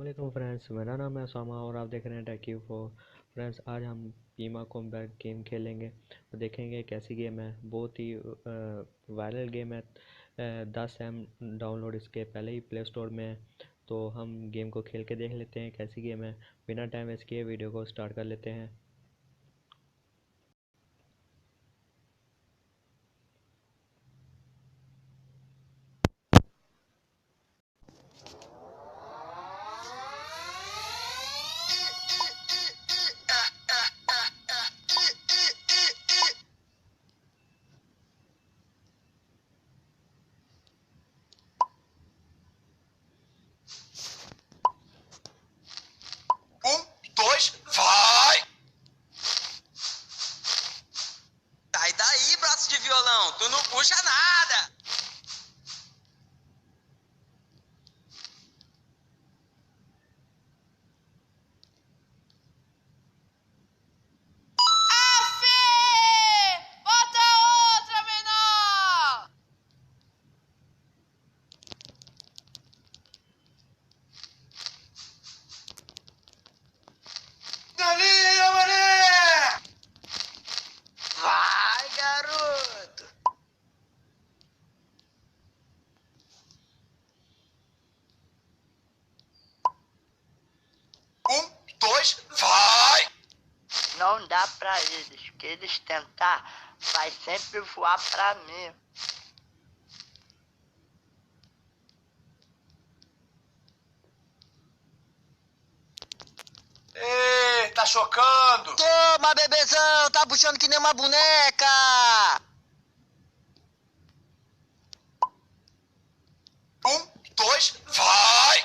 वालेकुम फ्रेंड्स, मेरा नाम है सामा और आप देख रहे हैं टेक4। फ्रेंड्स, आज हम पीमा कॉम्बैट गेम खेलेंगे और देखेंगे कैसी गेम है। बहुत ही वायरल गेम है। 10 M डाउनलोड इसके पहले ही प्ले स्टोर में है। तो हम गेम को खेल के देख लेते हैं कैसी गेम है। बिना टाइम वेस्ट किए वीडियो को स्टार्ट कर लेते हैं। Vai! Sai daí, braço de violão, tu não puxa nada! Bota outra, menor! Galinha, mané! Vai, garoto! Dois, vai! Não dá pra eles, que eles tentar, vai sempre voar pra mim. Ei, tá chocando! Toma, bebezão, tá puxando que nem uma boneca! Dois, vai!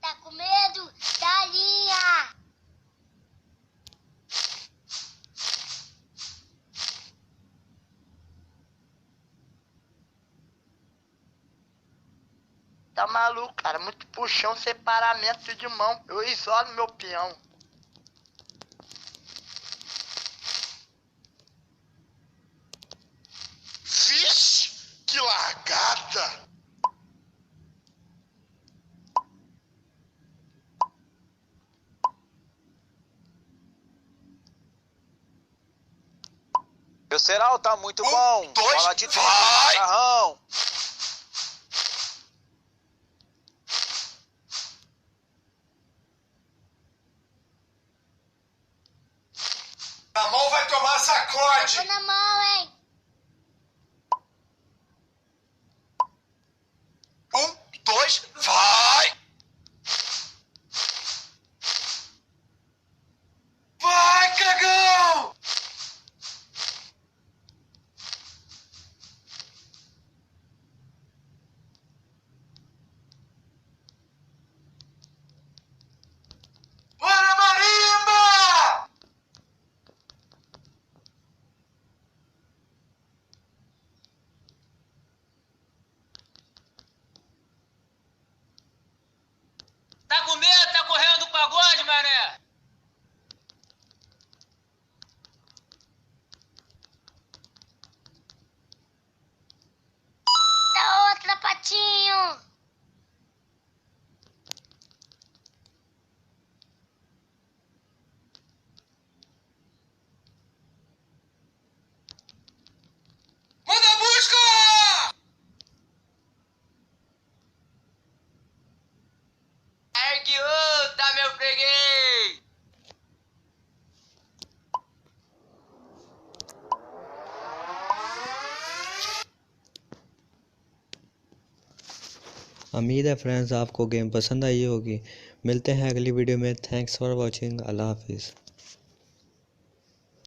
Tá com medo? Galinha! Tá maluco, cara, muito puxão, separamento de mão, eu isolo meu peão. Vixe, que largada! Meu cereal tá muito bom. Dois, Bola de três, vai! macarrão. A mão vai tomar sacode! Tô na mão, hein? Dois, vai! Vai, cagão! Bora, marimba! Tá com medo? Tá correndo do pagode, mané? Dá outra, patinho! Manda busca! Ergue outra, meu freguês! उम्मीद है फ्रेंड्स आपको गेम पसंद आई होगी। मिलते हैं अगली वीडियो में। Thanks for watching. अल्लाह हाफिज़।